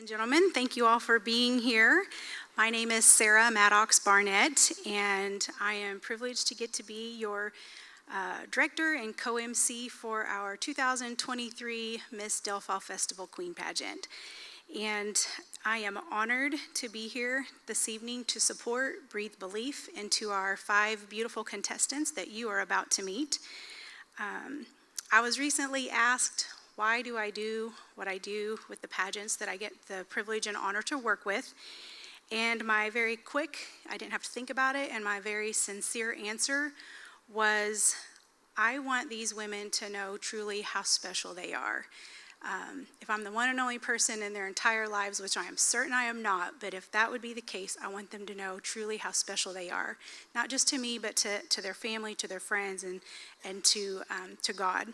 And gentlemen, thank you all for being here. My name is Sarah Maddox Barnett, and I am privileged to get to be your director and co-MC for our 2023 Miss Del Fall Festival Queen Pageant. And I am honored to be here this evening to support, breathe belief into our 5 beautiful contestants that you are about to meet. I was recently asked, why do I do what I do with the pageants that I get the privilege and honor to work with? And my very quick, I didn't have to think about it, and my very sincere answer was, I want these women to know truly how special they are. If I'm the one and only person in their entire lives, which I am certain I am not, but if that would be the case, I want them to know truly how special they are. Not just to me, but to their family, to their friends, and to God.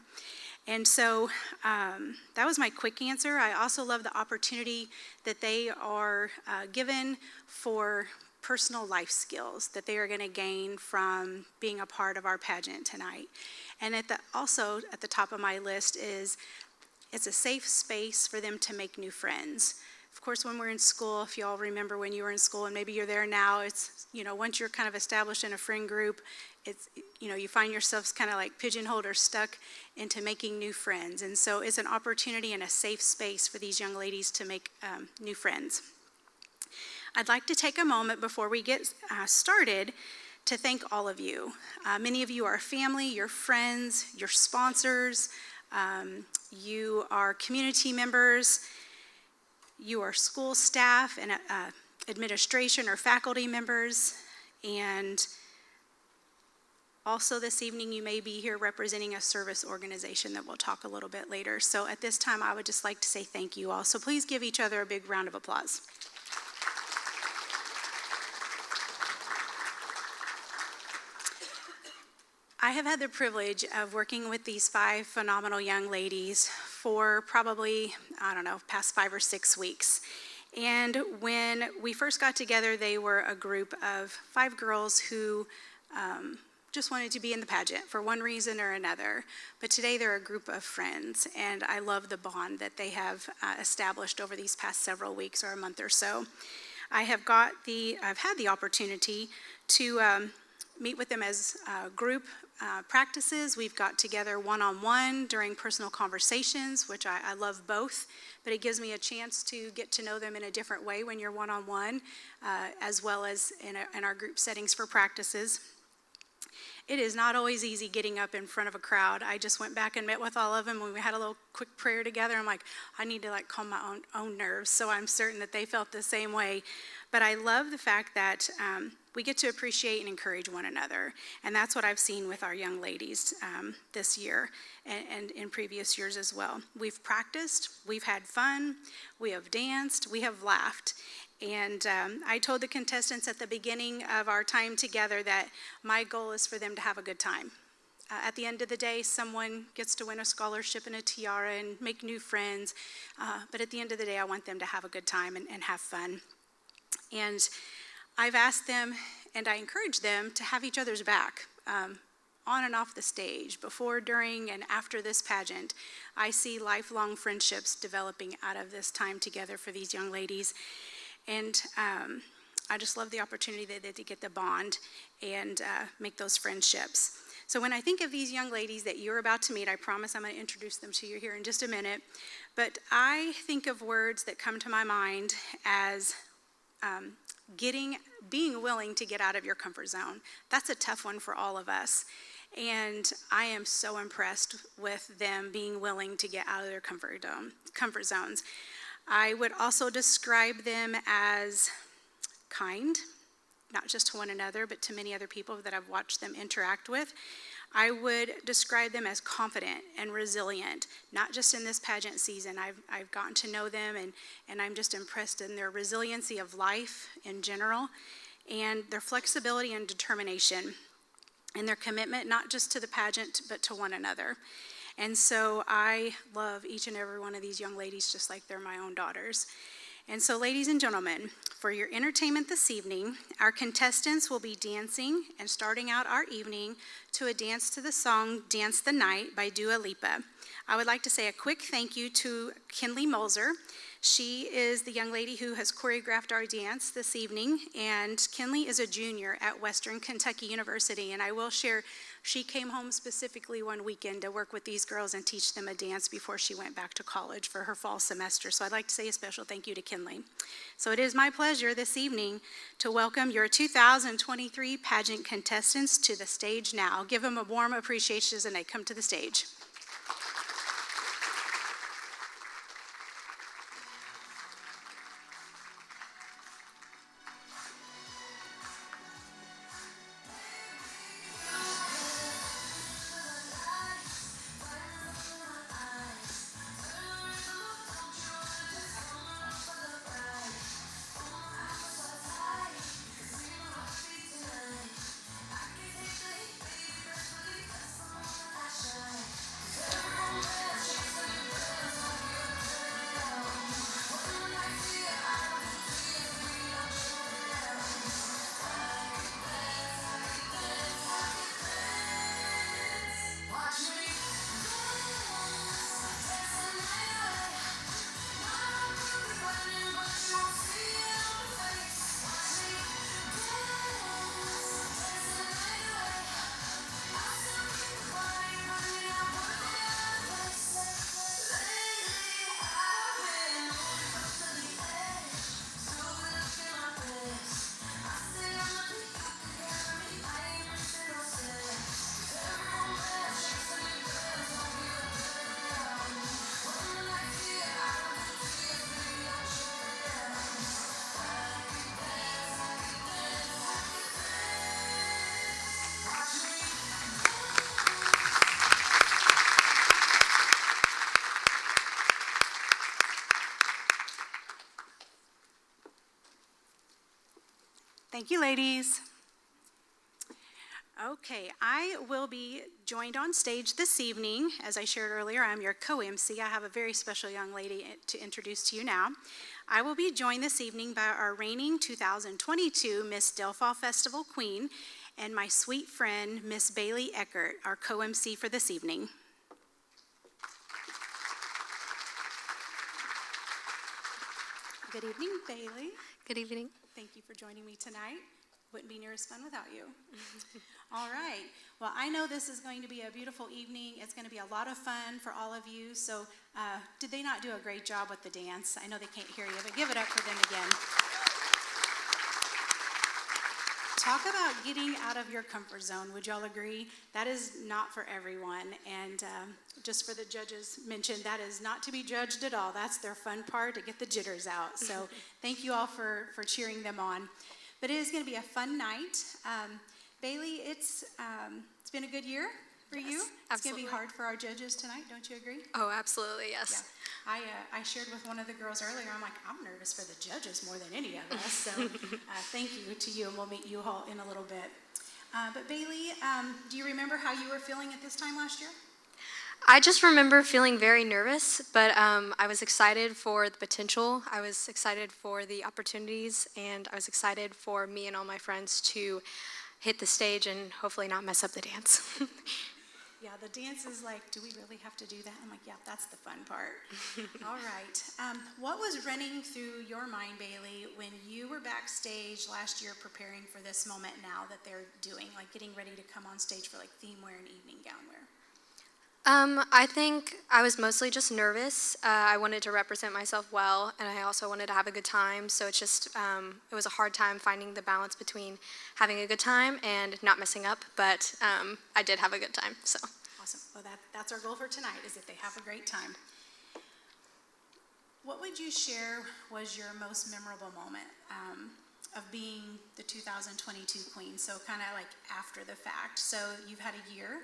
And so that was my quick answer. I also love the opportunity that they are given for personal life skills that they are going to gain from being a part of our pageant tonight. And also at the top of my list is it's a safe space for them to make new friends. Of course, when we're in school, if you all remember when you were in school, and maybe you're there now, it's, once you're kind of established in a friend group, it's, you find yourselves kind of like pigeonholed or stuck into making new friends. And so it's an opportunity and a safe space for these young ladies to make new friends. I'd like to take a moment before we get started to thank all of you. Many of you are family, your friends, your sponsors, you are community members, you are school staff and administration or faculty members, and also this evening you may be here representing a service organization that we'll talk a little bit later. So at this time I would just like to say thank you all. So please give each other a big round of applause. I have had the privilege of working with these 5 phenomenal young ladies for probably, past 5 or 6 weeks. And when we first got together, they were a group of 5 girls who just wanted to be in the pageant for one reason or another. But today they're a group of friends, and I love the bond that they have established over these past several weeks or a month or so. I've had the opportunity to meet with them as group practices. We've got together one-on-one during personal conversations, which I love both, but it gives me a chance to get to know them in a different way when you're one-on-one, as well as in our group settings for practices. It is not always easy getting up in front of a crowd. I just went back and met with all of them when we had a little quick prayer together. I'm like, I need to calm my own nerves, so I'm certain that they felt the same way. But I love the fact that we get to appreciate and encourage one another. And that's what I've seen with our young ladies this year and in previous years as well. We've practiced, we've had fun, we have danced, we have laughed. And I told the contestants at the beginning of our time together that my goal is for them to have a good time. At the end of the day, someone gets to win a scholarship and a tiara and make new friends. But at the end of the day, I want them to have a good time and have fun. And I've asked them, and I encourage them to have each other's back on and off the stage, before, during, and after this pageant. I see lifelong friendships developing out of this time together for these young ladies. And I just love the opportunity that they get the bond and make those friendships. So when I think of these young ladies that you're about to meet, I promise I'm going to introduce them to you here in just a minute, but I think of words that come to my mind as being willing to get out of your comfort zone. That's a tough one for all of us. And I am so impressed with them being willing to get out of their comfort zones. I would also describe them as kind, not just to one another, but to many other people that I've watched them interact with. I would describe them as confident and resilient, not just in this pageant season. I've gotten to know them, and I'm just impressed in their resiliency of life in general, and their flexibility and determination, and their commitment not just to the pageant, but to one another. And so I love each and every one of these young ladies just like they're my own daughters. And so, ladies and gentlemen, for your entertainment this evening, our contestants will be dancing and starting out our evening to a dance to the song Dance the Night by Dua Lipa. I would like to say a quick thank you to Kinley Moser. She is the young lady who has choreographed our dance this evening, and Kinley is a junior at Western Kentucky University, and I will share, she came home specifically one weekend to work with these girls and teach them a dance before she went back to college for her fall semester. So I'd like to say a special thank you to Kinley. So it is my pleasure this evening to welcome your 2023 pageant contestants to the stage now. Give them a warm appreciation as they come to the stage. Thank you, ladies. Okay, I will be joined on stage this evening. As I shared earlier, I'm your co-MC. I have a very special young lady to introduce to you now. I will be joined this evening by our reigning 2022 Miss Del Fall Festival Queen and my sweet friend, Miss Bailey Eckert, our co-MC for this evening. Good evening, Bailey. Good evening. Thank you for joining me tonight. Wouldn't be near as fun without you. All right. Well, I know this is going to be a beautiful evening. It's going to be a lot of fun for all of you. So did they not do a great job with the dance? I know they can't hear you, but give it up for them again. Talk about getting out of your comfort zone. Would y'all agree? That is not for everyone. And just for the judges mentioned, that is not to be judged at all. That's their fun part, to get the jitters out. So thank you all for cheering them on. But it is going to be a fun night. Bailey, it's been a good year for you. It's going to be hard for our judges tonight. Don't you agree? Oh, absolutely, yes. Yeah. I shared with one of the girls earlier, I'm like, I'm nervous for the judges more than any of us. So thank you to you, and we'll meet you all in a little bit. But Bailey, do you remember how you were feeling at this time last year? I just remember feeling very nervous, but I was excited for the potential. I was excited for the opportunities, and I was excited for me and all my friends to hit the stage and hopefully not mess up the dance. Yeah, the dance is like, do we really have to do that? I'm like, yeah, that's the fun part. All right. What was running through your mind, Bailey, when you were backstage last year preparing for this moment now that they're doing, like getting ready to come on stage for like theme wear and evening gown wear? I think I was mostly just nervous. I wanted to represent myself well, and I also wanted to have a good time. So it's just, it was a hard time finding the balance between having a good time and not messing up. But I did have a good time. So awesome. Well, that's our goal for tonight, is that they have a great time. What would you share was your most memorable moment of being the 2022 queen? So kind of like after the fact. So you've had a year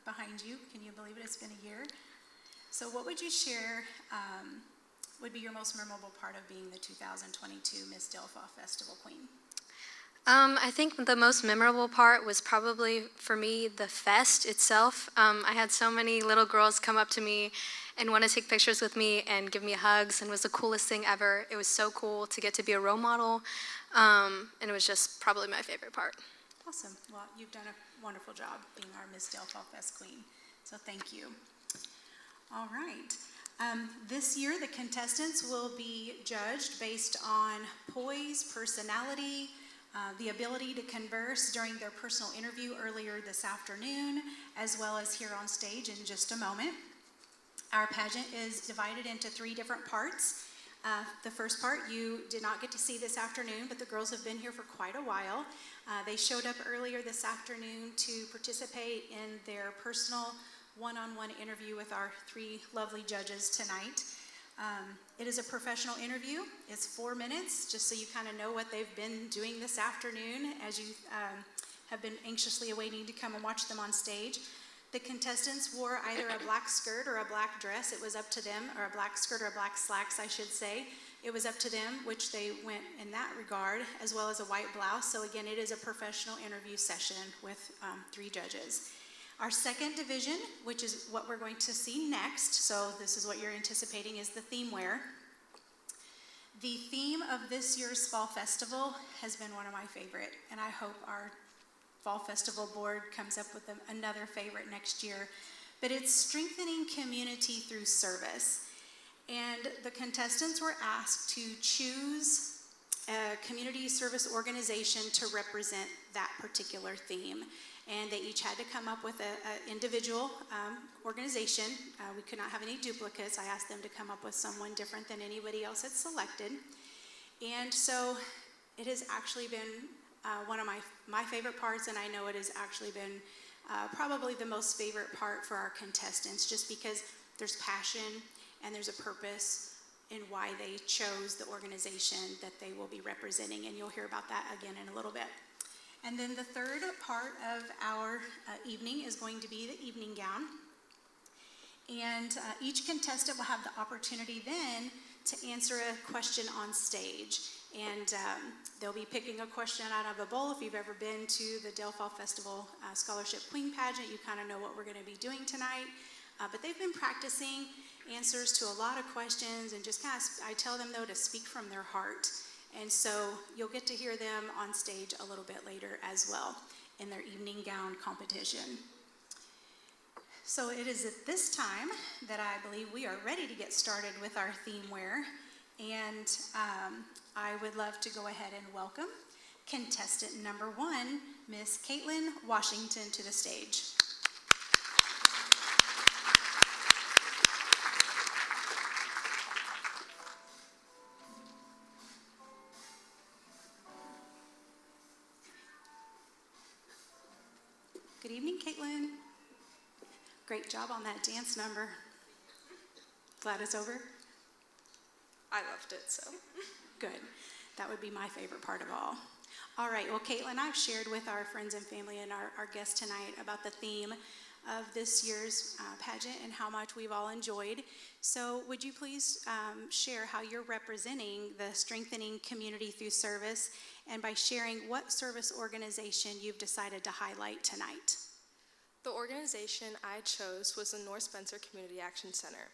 behind you. Can you believe it? It's been a year. So what would you share would be your most memorable part of being the 2022 Miss Del Fall Festival Queen? I think the most memorable part was probably, for me, the fest itself. I had so many little girls come up to me and want to take pictures with me and give me hugs, and was the coolest thing ever. It was so cool to get to be a role model, and it was just probably my favorite part. Awesome. Well, you've done a wonderful job being our Miss Del Fall Fest Queen, so thank you. All right. This year, the contestants will be judged based on poise, personality, the ability to converse during their personal interview earlier this afternoon, as well as here on stage in just a moment. Our pageant is divided into 3 different parts. The first part you did not get to see this afternoon, but the girls have been here for quite a while. They showed up earlier this afternoon to participate in their personal one-on-one interview with our 3 lovely judges tonight. It is a professional interview. It's 4 minutes, just so you kind of know what they've been doing this afternoon as you have been anxiously awaiting to come and watch them on stage. The contestants wore either a black skirt or a black dress. It was up to them, or a black skirt or a black slacks, I should say. It was up to them, which they went in that regard, as well as a white blouse. So again, it is a professional interview session with 3 judges. Our second division, which is what we're going to see next, so this is what you're anticipating, is the theme wear. The theme of this year's Fall Festival has been one of my favorite, and I hope our Fall Festival board comes up with another favorite next year. But it's strengthening community through service. And the contestants were asked to choose a community service organization to represent that particular theme. And they each had to come up with an individual organization. We could not have any duplicates. I asked them to come up with someone different than anybody else had selected. And so it has actually been one of my favorite parts, and I know it has actually been probably the most favorite part for our contestants, just because there's passion and there's a purpose in why they chose the organization that they will be representing, and you'll hear about that again in a little bit. And then the third part of our evening is going to be the evening gown. And each contestant will have the opportunity then to answer a question on stage. And they'll be picking a question out of a bowl. If you've ever been to the Del Fall Festival Scholarship Queen Pageant, you kind of know what we're going to be doing tonight. But they've been practicing answers to a lot of questions, and just kind of, I tell them though to speak from their heart. And so you'll get to hear them on stage a little bit later as well in their evening gown competition. So it is at this time that I believe we are ready to get started with our theme wear. And I would love to go ahead and welcome contestant number 1, Miss Kaitlyn Washington, to the stage. Good evening, Kaitlyn. Great job on that dance number. Glad it's over? I loved it, so. Good. That would be my favorite part of all. All right, well, Kaitlyn, I've shared with our friends and family and our guests tonight about the theme of this year's pageant and how much we've all enjoyed. So would you please share how you're representing the strengthening community through service, and by sharing what service organization you've decided to highlight tonight? The organization I chose was the North Spencer Community Action Center.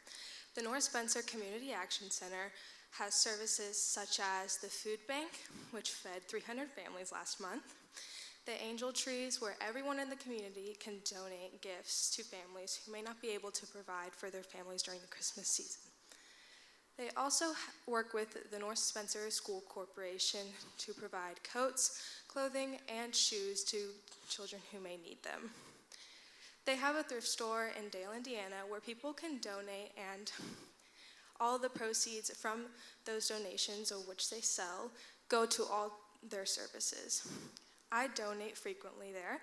The North Spencer Community Action Center has services such as the food bank, which fed 300 families last month, the angel trees, where everyone in the community can donate gifts to families who may not be able to provide for their families during the Christmas season. They also work with the North Spencer School Corporation to provide coats, clothing, and shoes to children who may need them. They have a thrift store in Dale, Indiana, where people can donate, and all the proceeds from those donations, or which they sell, go to all their services. I donate frequently there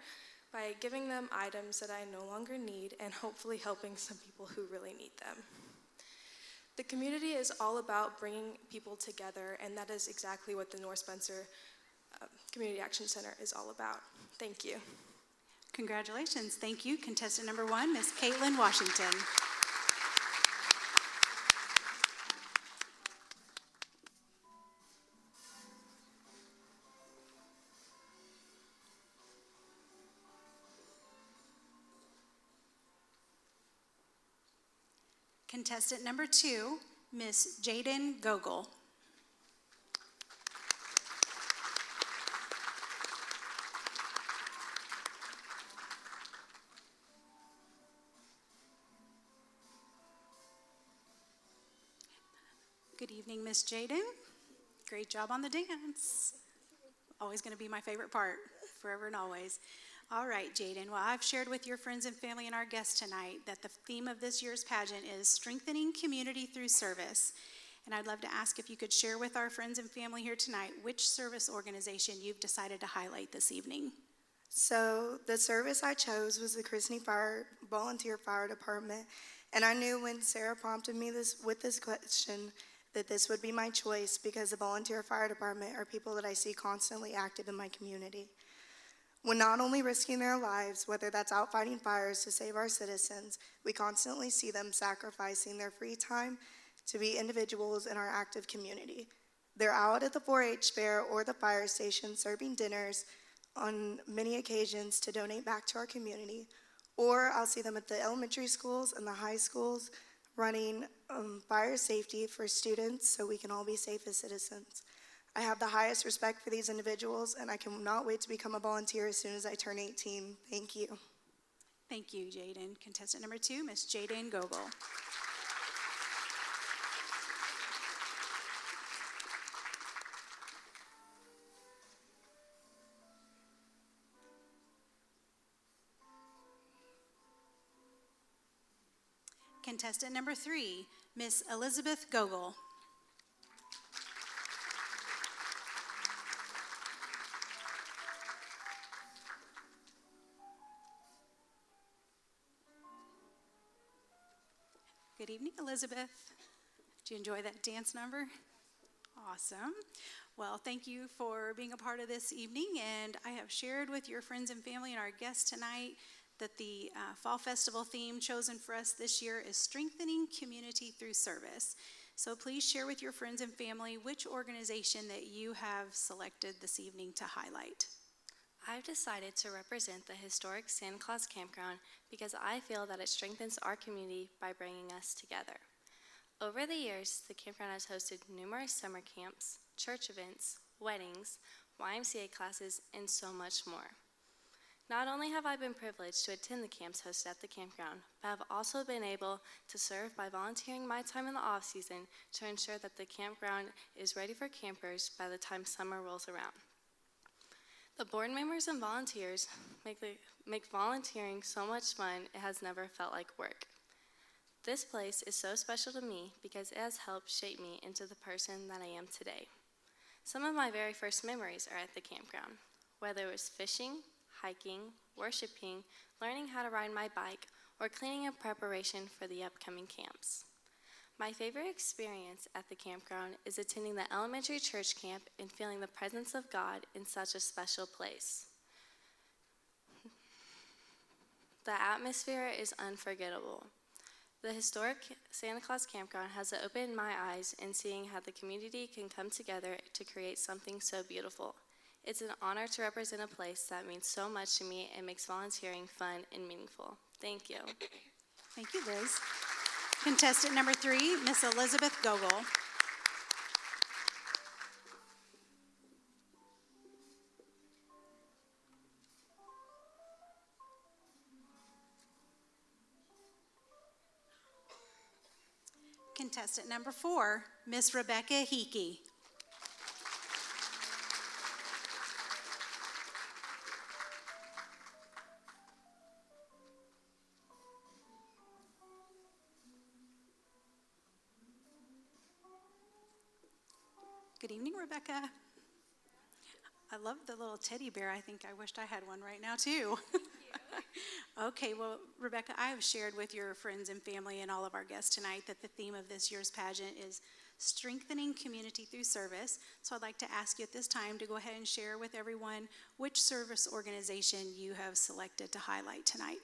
by giving them items that I no longer need and hopefully helping some people who really need them. The community is all about bringing people together, and that is exactly what the North Spencer Community Action Center is all about. Thank you. Congratulations. Thank you. Contestant number 1, Miss Kaitlyn Washington. Contestant number 2, Miss Jaden Gogol. Good evening, Miss Jaden. Great job on the dance. Always going to be my favorite part, forever and always. All right, Jaden. Well, I've shared with your friends and family and our guests tonight that the theme of this year's pageant is strengthening community through service. And I'd love to ask if you could share with our friends and family here tonight which service organization you've decided to highlight this evening. So the service I chose was the Christine Volunteer Fire Department, and I knew when Sarah prompted me with this question that this would be my choice because the volunteer fire department are people that I see constantly active in my community. When not only risking their lives, whether that's out fighting fires to save our citizens, we constantly see them sacrificing their free time to be individuals in our active community. They're out at the 4-H fair or the fire station serving dinners on many occasions to donate back to our community, or I'll see them at the elementary schools and the high schools running fire safety for students so we can all be safe as citizens. I have the highest respect for these individuals, and I cannot wait to become a volunteer as soon as I turn 18. Thank you. Thank you, Jaden. Contestant number 2, Miss Jaden Gogol. Contestant number 3, Miss Elizabeth Gogol. Good evening, Elizabeth. Did you enjoy that dance number? Awesome. Well, thank you for being a part of this evening, and I have shared with your friends and family and our guests tonight that the Fall Festival theme chosen for us this year is strengthening community through service. So please share with your friends and family which organization that you have selected this evening to highlight. I've decided to represent the historic Santa Claus Campground because I feel that it strengthens our community by bringing us together. Over the years, the campground has hosted numerous summer camps, church events, weddings, YMCA classes, and so much more. Not only have I been privileged to attend the camps hosted at the campground, but I've also been able to serve by volunteering my time in the off-season to ensure that the campground is ready for campers by the time summer rolls around. The board members and volunteers make volunteering so much fun it has never felt like work. This place is so special to me because it has helped shape me into the person that I am today. Some of my very first memories are at the campground, whether it was fishing, hiking, worshiping, learning how to ride my bike, or cleaning up preparation for the upcoming camps. My favorite experience at the campground is attending the elementary church camp and feeling the presence of God in such a special place. The atmosphere is unforgettable. The historic Santa Claus Campground has opened my eyes in seeing how the community can come together to create something so beautiful. It's an honor to represent a place that means so much to me and makes volunteering fun and meaningful. Thank you. Thank you, Liz. Contestant number 3, Miss Elizabeth Gogol. Contestant number 4, Miss Rebecca Hickey. Good evening, Rebecca. I love the little teddy bear. I think I wished I had one right now, too. Okay, well, Rebecca, I have shared with your friends and family and all of our guests tonight that the theme of this year's pageant is strengthening community through service. So I'd like to ask you at this time to go ahead and share with everyone which service organization you have selected to highlight tonight.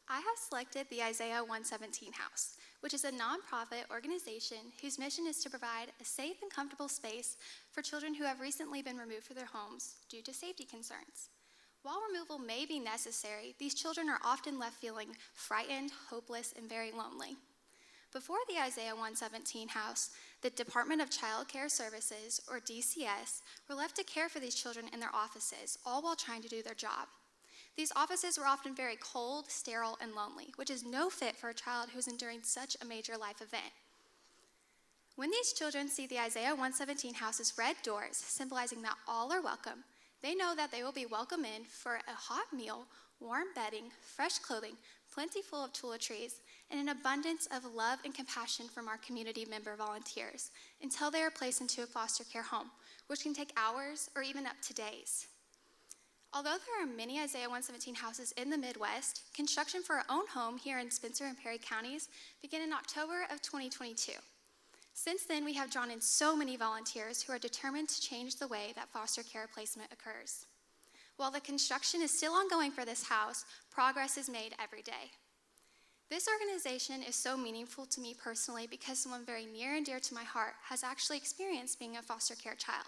I have selected the Isaiah 117 House, which is a nonprofit organization whose mission is to provide a safe and comfortable space for children who have recently been removed from their homes due to safety concerns. While removal may be necessary, these children are often left feeling frightened, hopeless, and very lonely. Before the Isaiah 117 house, the Department of Child Care Services, or DCS, were left to care for these children in their offices, all while trying to do their job. These offices were often very cold, sterile, and lonely, which is no fit for a child who is enduring such a major life event. When these children see the Isaiah 117 house's red doors, symbolizing that all are welcome, they know that they will be welcome in for a hot meal, warm bedding, fresh clothing, plenty full of toiletries, and an abundance of love and compassion from our community member volunteers until they are placed into a foster care home, which can take hours or even up to days. Although there are many Isaiah 117 houses in the Midwest, construction for our own home here in Spencer and Perry counties began in October of 2022. Since then, we have drawn in so many volunteers who are determined to change the way that foster care placement occurs. While the construction is still ongoing for this house, progress is made every day. This organization is so meaningful to me personally because someone very near and dear to my heart has actually experienced being a foster care child.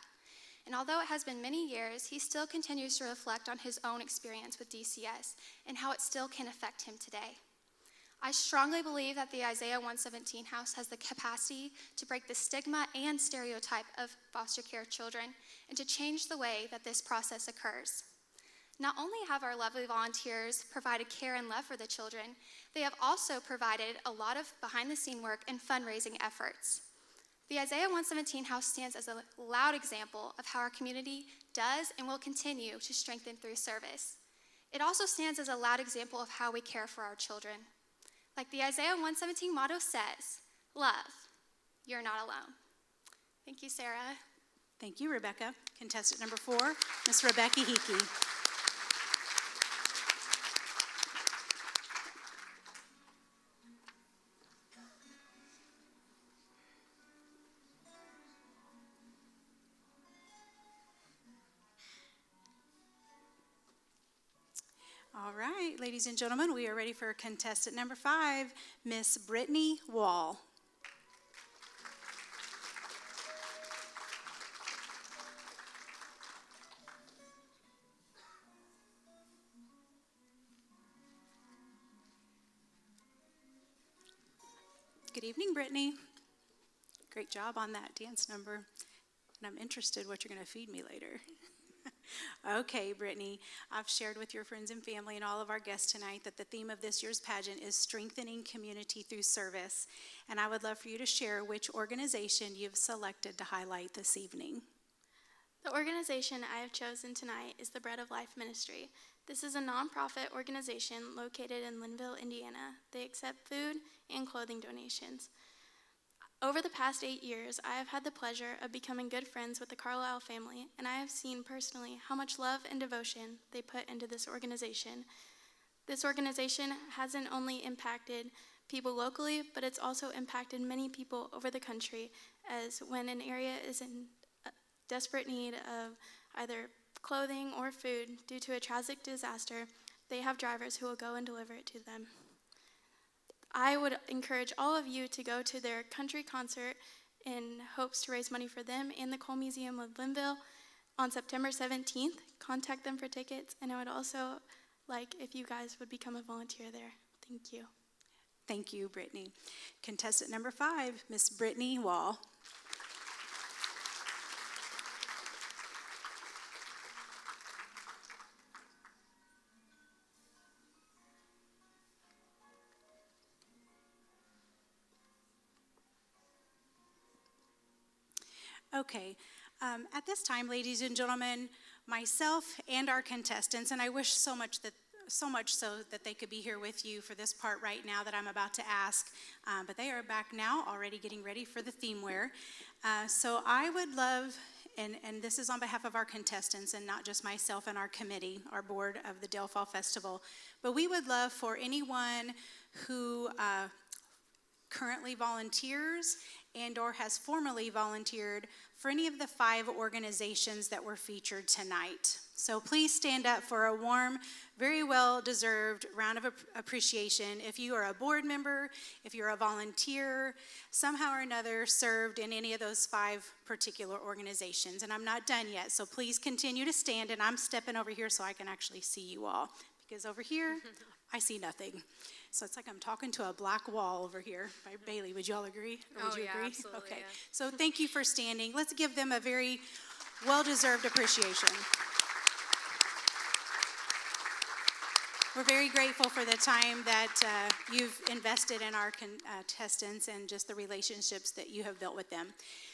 And although it has been many years, he still continues to reflect on his own experience with DCS and how it still can affect him today. I strongly believe that the Isaiah 117 house has the capacity to break the stigma and stereotype of foster care children and to change the way that this process occurs. Not only have our lovely volunteers provided care and love for the children, they have also provided a lot of behind-the-scene work and fundraising efforts. The Isaiah 117 house stands as a loud example of how our community does and will continue to strengthen through service. It also stands as a loud example of how we care for our children. Like the Isaiah 117 motto says, love, you're not alone. Thank you, Sarah. Thank you, Rebecca. Contestant number 4, Ms. Rebecca Hickey. All right, ladies and gentlemen, we are ready for contestant number 5, Miss Brittany Wall. Good evening, Brittany. Great job on that dance number. And I'm interested what you're going to feed me later. Okay, Brittany, I've shared with your friends and family and all of our guests tonight that the theme of this year's pageant is strengthening community through service. And I would love for you to share which organization you've selected to highlight this evening. The organization I have chosen tonight is the Bread of Life Ministry. This is a nonprofit organization located in Linville, Indiana. They accept food and clothing donations. Over the past 8 years, I have had the pleasure of becoming good friends with the Carlisle family, and I have seen personally how much love and devotion they put into this organization. This organization hasn't only impacted people locally, but it's also impacted many people over the country, as when an area is in desperate need of either clothing or food due to a tragic disaster, they have drivers who will go and deliver it to them. I would encourage all of you to go to their country concert in hopes to raise money for them and the Coal Museum of Linville on September 17th. Contact them for tickets, and I would also like if you guys would become a volunteer there. Thank you. Thank you, Brittany. Contestant number 5, Miss Brittany Wall. Okay, at this time, ladies and gentlemen, myself and our contestants, and I wish so much so that they could be here with you for this part right now that I'm about to ask, but they are back now already getting ready for the theme wear. So I would love, and this is on behalf of our contestants and not just myself and our committee, our board of the Dale Fall Festival, but we would love for anyone who currently volunteers and or has formerly volunteered for any of the 5 organizations that were featured tonight. So please stand up for a warm, very well-deserved round of appreciation. If you are a board member, if you're a volunteer, somehow or another served in any of those 5 particular organizations. And I'm not done yet, so please continue to stand, and I'm stepping over here so I can actually see you all. Because over here, I see nothing. So it's like I'm talking to a black wall over here. By Bailey, would you all agree? Or would Oh, you yeah, agree? absolutely, Okay. yeah. So thank you for standing. Let's give them a very well-deserved appreciation. We're very grateful for the time that you've invested in our contestants and just the relationships that you have built with them.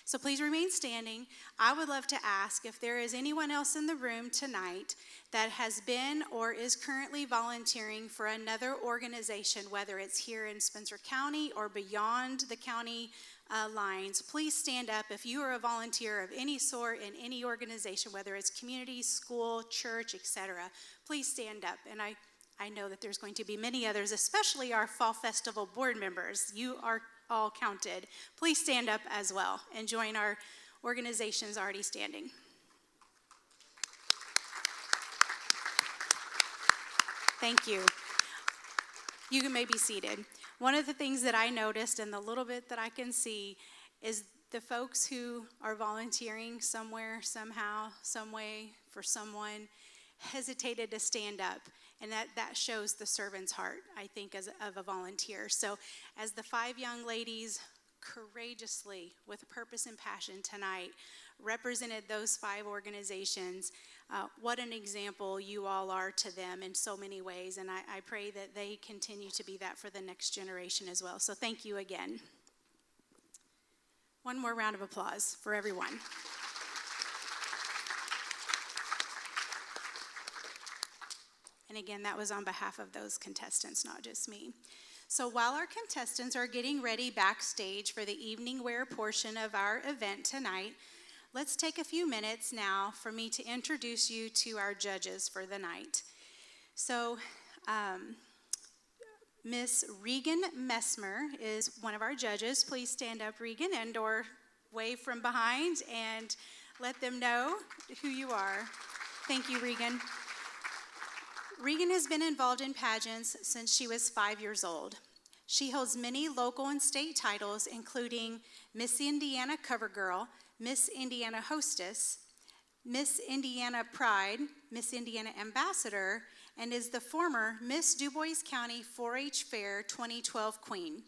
So please remain standing. I would love to ask if there is anyone else in the room tonight that has been or is currently volunteering for another organization, whether it's here in Spencer County or beyond the county lines. Please stand up if you are a volunteer of any sort in any organization, whether it's community, school, church, etc. Please stand up. And I know that there's going to be many others, especially our Fall Festival board members. You are all counted. Please stand up as well and join our organizations already standing. Thank you. You may be seated. One of the things that I noticed and the little bit that I can see is the folks who are volunteering somewhere, somehow, some way, for someone, hesitated to stand up. And that shows the servant's heart, I think, of a volunteer. So as the 5 young ladies courageously, with purpose and passion tonight, represented those 5 organizations, what an example you all are to them in so many ways. And I pray that they continue to be that for the next generation as well. So thank you again. One more round of applause for everyone. And again, that was on behalf of those contestants, not just me. So while our contestants are getting ready backstage for the evening wear portion of our event tonight, let's take a few minutes now for me to introduce you to our judges for the night. So Miss Regan Messmer is one of our judges. Please stand up, Regan, and or wave from behind and let them know who you are. Thank you, Regan. Regan has been involved in pageants since she was 5 years old. She holds many local and state titles, including Miss Indiana Cover Girl, Miss Indiana Hostess, Miss Indiana Pride, Miss Indiana Ambassador, and is the former Miss Du Bois County 4-H Fair 2012 Queen.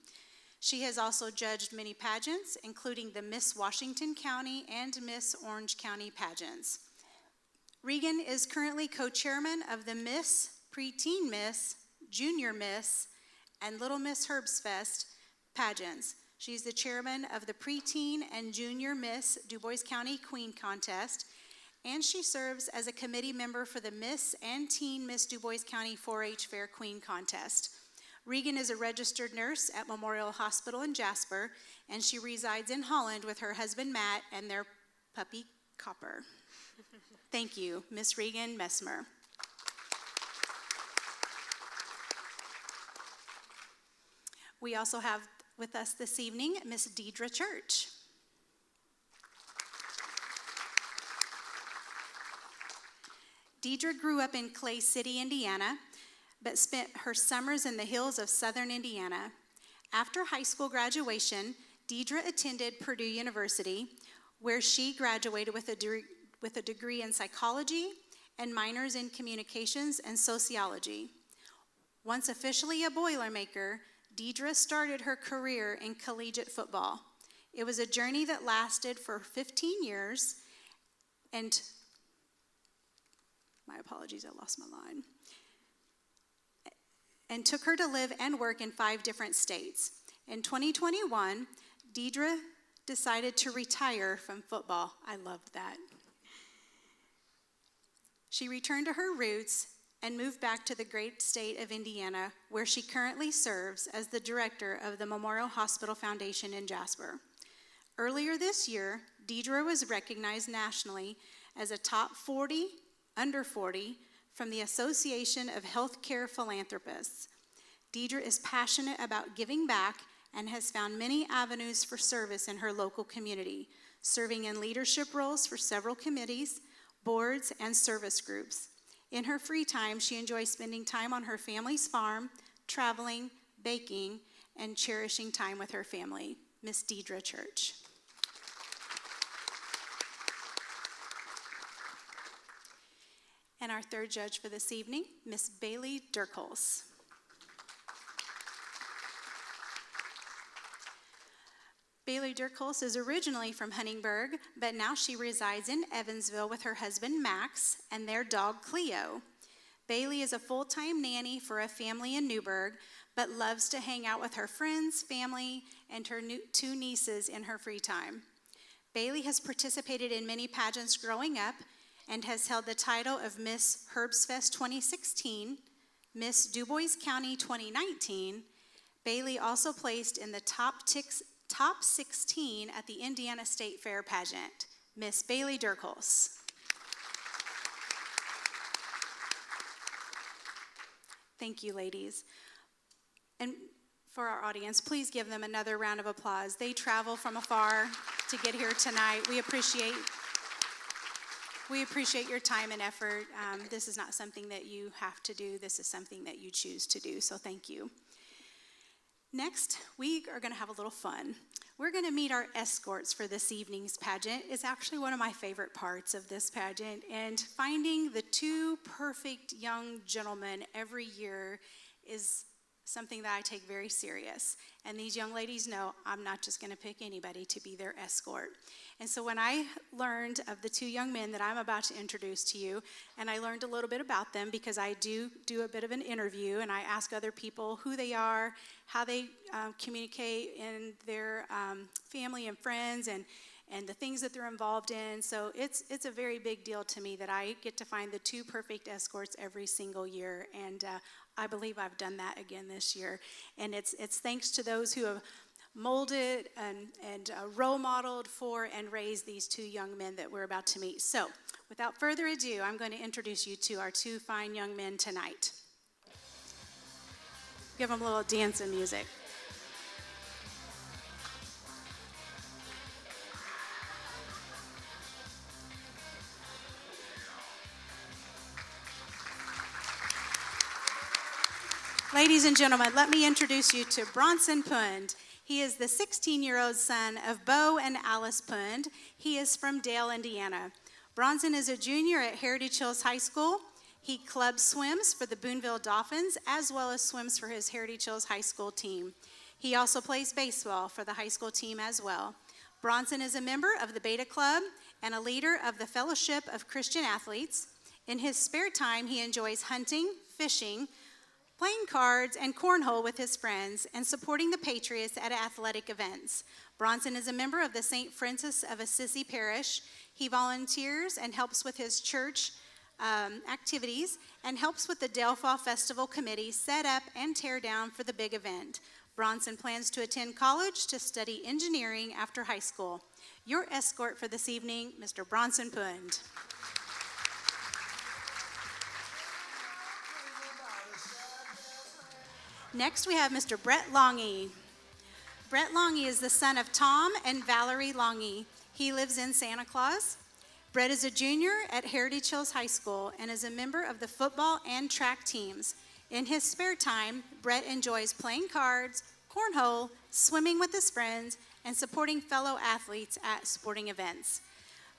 She has also judged many pageants, including the Miss Washington County and Miss Orange County pageants. Regan is currently co-chairman of the Miss, Preteen Miss, Junior Miss, and Little Miss Herbs Fest pageants. She's the chairman of the Preteen and Junior Miss Du Bois County Queen Contest, and she serves as a committee member for the Miss and Teen Miss Du Bois County 4-H Fair Queen Contest. Regan is a registered nurse at Memorial Hospital in Jasper, and she resides in Holland with her husband Matt and their puppy Copper. Thank you, Miss Regan Messmer. We also have with us this evening Miss Deidre Church. Deidre grew up in Clay City, Indiana, but spent her summers in the hills of southern Indiana. After high school graduation, Deidre attended Purdue University, where she graduated with a degree in psychology and minors in communications and sociology. Once officially a Boilermaker, Deidre started her career in collegiate football. It was a journey that lasted for 15 years, and my apologies, I lost my line, and took her to live and work in 5 different states. In 2021, Deidre decided to retire from football. I loved that. She returned to her roots and moved back to the great state of Indiana, where she currently serves as the director of the Memorial Hospital Foundation in Jasper. Earlier this year, Deidre was recognized nationally as a top 40, under 40, from the Association of Healthcare Philanthropists. Deidre is passionate about giving back and has found many avenues for service in her local community, serving in leadership roles for several committees, boards, and service groups. In her free time, she enjoys spending time on her family's farm, traveling, baking, and cherishing time with her family. Miss Deidre Church. And our third judge for this evening, Miss Bailey Dirkholz. Bailey Dirkholz is originally from Huntingburg, but now she resides in Evansville with her husband Max and their dog Cleo. Bailey is a full-time nanny for a family in Newburgh, but loves to hang out with her friends, family, and her two nieces in her free time. Bailey has participated in many pageants growing up and has held the title of Miss Herbsfest 2016, Miss DuBois County 2019. Bailey also placed in the top 16 at the Indiana State Fair pageant. Miss Bailey Dirkholz. Thank you, ladies. And for our audience, please give them another round of applause. They travel from afar to get here tonight. We appreciate your time and effort. This is not something that you have to do. This is something that you choose to do, so thank you. Next, we are going to have a little fun. We're going to meet our escorts for this evening's pageant. It's actually one of my favorite parts of this pageant, and finding the two perfect young gentlemen every year is something that I take very serious. And these young ladies know I'm not just going to pick anybody to be their escort. And so when I learned of the two young men that I'm about to introduce to you, and I learned a little bit about them because I do a bit of an interview, and I ask other people who they are, how they communicate in their family and friends, and the things that they're involved in. So it's a very big deal to me that I get to find the two perfect escorts every single year, and I believe I've done that again this year. And it's thanks to those who have molded and role modeled for and raised these two young men that we're about to meet. So without further ado, I'm going to introduce you to our two fine young men tonight. Give them a little dance and music. Ladies and gentlemen, let me introduce you to Bronson Pund. He is the 16-year-old son of Bo and Alice Pund. He is from Dale, Indiana. Bronson is a junior at Heritage Hills High School. He club swims for the Boonville Dolphins as well as swims for his Heritage Hills High School team. He also plays baseball for the high school team as well. Bronson is a member of the Beta Club and a leader of the Fellowship of Christian Athletes. In his spare time, he enjoys hunting, fishing, playing cards and cornhole with his friends, and supporting the Patriots at athletic events. Bronson is a member of the St. Francis of Assisi Parish. He volunteers and helps with his church activities and helps with the Dale Fall Festival Committee set up and tear down for the big event. Bronson plans to attend college to study engineering after high school. Your escort for this evening, Mr. Bronson Pund. Next, we have Mr. Brett Longy. Brett Longy is the son of Tom and Valerie Longy. He lives in Santa Claus. Brett is a junior at Heritage Hills High School and is a member of the football and track teams. In his spare time, Brett enjoys playing cards, cornhole, swimming with his friends, and supporting fellow athletes at sporting events.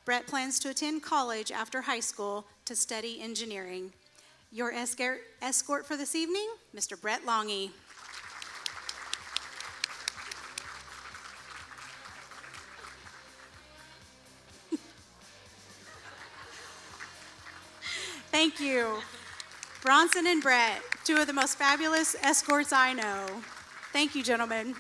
Brett plans to attend college after high school to study engineering. Your escort for this evening, Mr. Brett Longy. Thank you. Bronson and Brett, two of the most fabulous escorts I know. Thank you, gentlemen.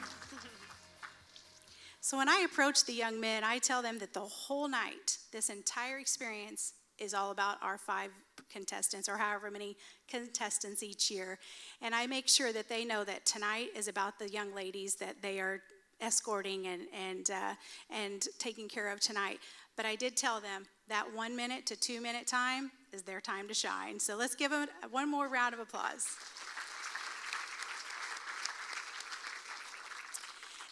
So when I approach the young men, I tell them that the whole night, this entire experience is all about our 5 contestants, or however many contestants each year. And I make sure that they know that tonight is about the young ladies that they are escorting and taking care of tonight. But I did tell them that 1 minute to 2 minute time is their time to shine. So let's give them one more round of applause.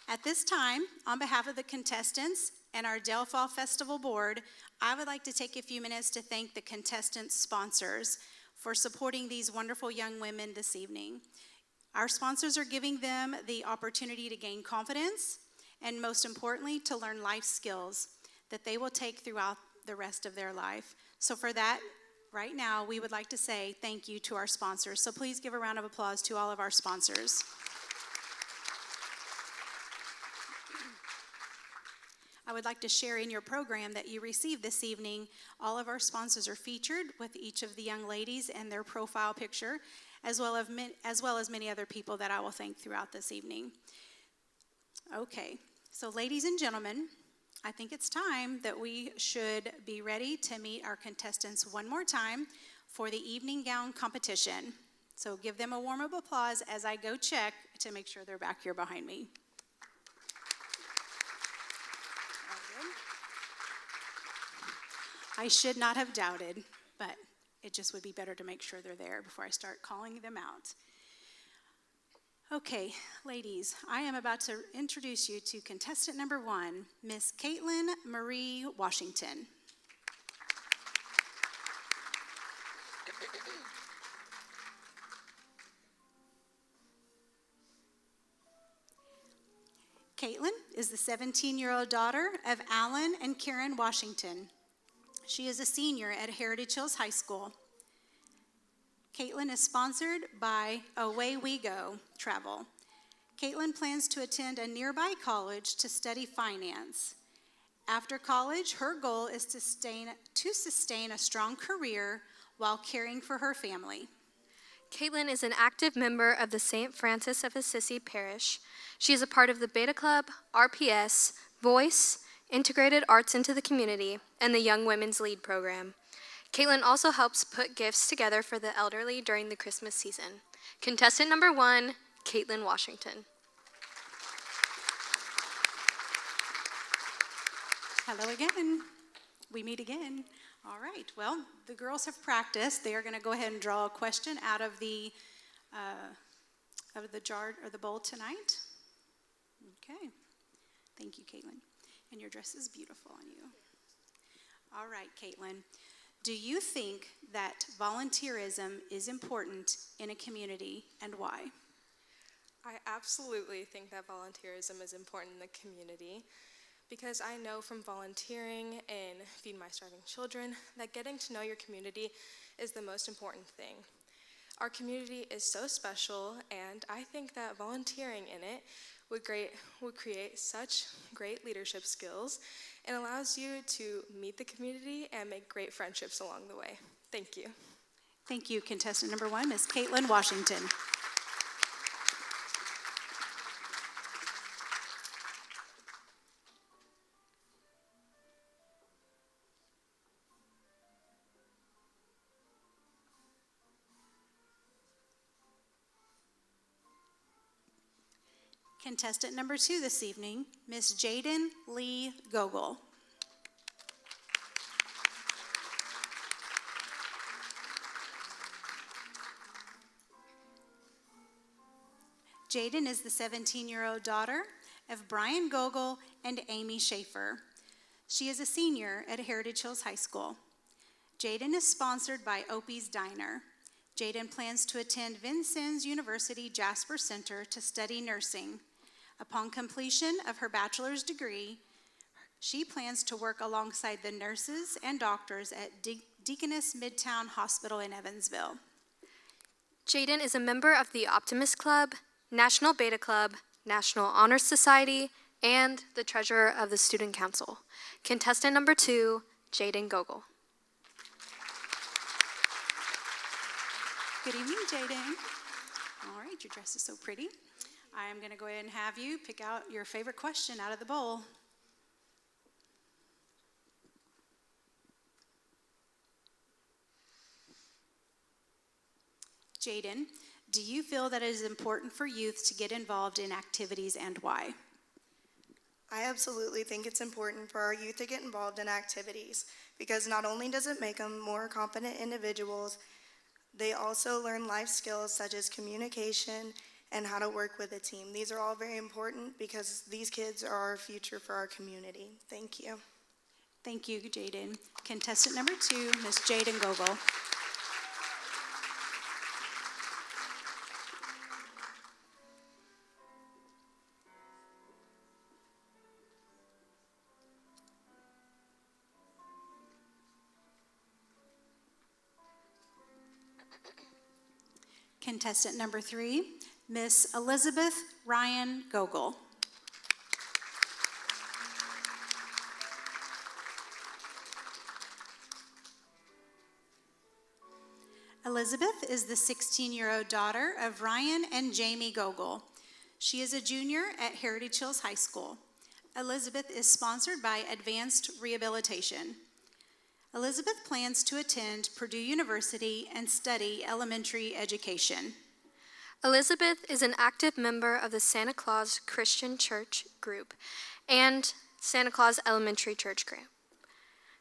At this time, on behalf of the contestants and our Dale Fall Festival Board, I would like to take a few minutes to thank the contestants' sponsors for supporting these wonderful young women this evening. Our sponsors are giving them the opportunity to gain confidence and, most importantly, to learn life skills that they will take throughout the rest of their life. So for that, right now, we would like to say thank you to our sponsors. So please give a round of applause to all of our sponsors. I would like to share in your program that you received this evening. All of our sponsors are featured with each of the young ladies and their profile picture, as well as many other people that I will thank throughout this evening. Okay, so ladies and gentlemen, I think it's time that we should be ready to meet our contestants one more time for the evening gown competition. So give them a warm up applause as I go check to make sure they're back here behind me. I should not have doubted, but it just would be better to make sure they're there before I start calling them out. Okay, ladies, I am about to introduce you to contestant number 1, Miss Kaitlyn Marie Washington. Kaitlyn is the 17-year-old daughter of Alan and Karen Washington. She is a senior at Heritage Hills High School. Kaitlyn is sponsored by Away We Go Travel. Kaitlyn plans to attend a nearby college to study finance. After college, her goal is to sustain a strong career while caring for her family. Kaitlyn is an active member of the St. Francis of Assisi Parish. She is a part of the Beta Club, RPS, Voice, Integrated Arts into the Community, and the Young Women's Lead program. Kaitlyn also helps put gifts together for the elderly during the Christmas season. Contestant number 1, Kaitlyn Washington. Hello again. We meet again. All right, well, the girls have practiced. They are going to go ahead and draw a question out of the jar or the bowl tonight. Okay. Thank you, Kaitlyn. And your dress is beautiful on you. All right, Kaitlyn. Do you think that volunteerism is important in a community, and why? I absolutely think that volunteerism is important in the community because I know from volunteering in Feed My Starving Children that getting to know your community is the most important thing. Our community is so special, and I think that volunteering in it would create such great leadership skills and allows you to meet the community and make great friendships along the way. Thank you. Thank you, contestant number 1, Ms. Kaitlyn Washington. Contestant number 2 this evening, Ms. Jaden Lee Gogol. Jaden is the 17-year-old daughter of Brian Gogol and Amy Schaefer. She is a senior at Heritage Hills High School. Jaden is sponsored by Opie's Diner. Jaden plans to attend Vincennes University Jasper Center to study nursing. Upon completion of her bachelor's degree, she plans to work alongside the nurses and doctors at Deaconess Midtown Hospital in Evansville. Jaden is a member of the Optimist Club, National Beta Club, National Honor Society, and the treasurer of the Student Council. Contestant number 2, Jaden Gogol. Good evening, Jaden. All right, your dress is so pretty. I am going to go ahead and have you pick out your favorite question out of the bowl. Jaden, do you feel that it is important for youth to get involved in activities, and why? I absolutely think it's important for our youth to get involved in activities because not only does it make them more confident individuals, they also learn life skills such as communication and how to work with a team. These are all very important because these kids are our future for our community. Thank you. Thank you, Jaden. Contestant number 2, Ms. Jaden Gogol. Contestant number 3, Miss Elizabeth Ryan Gogol. Elizabeth is the 16-year-old daughter of Ryan and Jamie Gogol. She is a junior at Heritage Hills High School. Elizabeth is sponsored by Advanced Rehabilitation. Elizabeth plans to attend Purdue University and study elementary education. Elizabeth is an active member of the Santa Claus Christian Church group and Santa Claus Elementary Church group.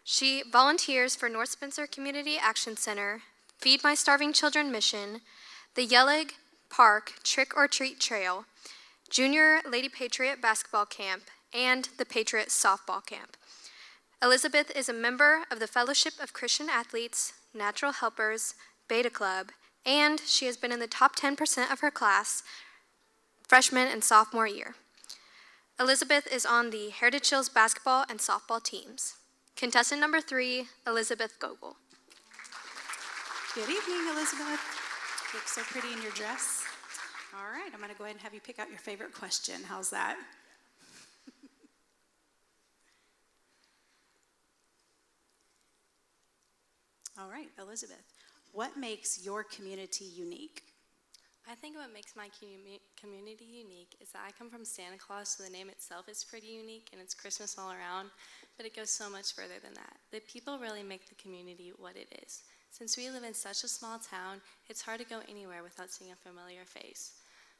She volunteers for North Spencer Community Action Center, Feed My Starving Children Mission, the Yellig Park Trick or Treat Trail, Junior Lady Patriot Basketball Camp, and the Patriot Softball Camp. Elizabeth is a member of the Fellowship of Christian Athletes, Natural Helpers, Beta Club, and she has been in the top 10% of her class freshman and sophomore year. Elizabeth is on the Heritage Hills basketball and softball teams. Contestant number 3, Elizabeth Gogol. Good evening, Elizabeth. You look so pretty in your dress. All right, I'm going to go ahead and have you pick out your favorite question. How's that? All right, Elizabeth, what makes your community unique? I think what makes my community unique is that I come from Santa Claus, so the name itself is pretty unique, and it's Christmas all around, but it goes so much further than that. The people really make the community what it is. Since we live in such a small town, it's hard to go anywhere without seeing a familiar face.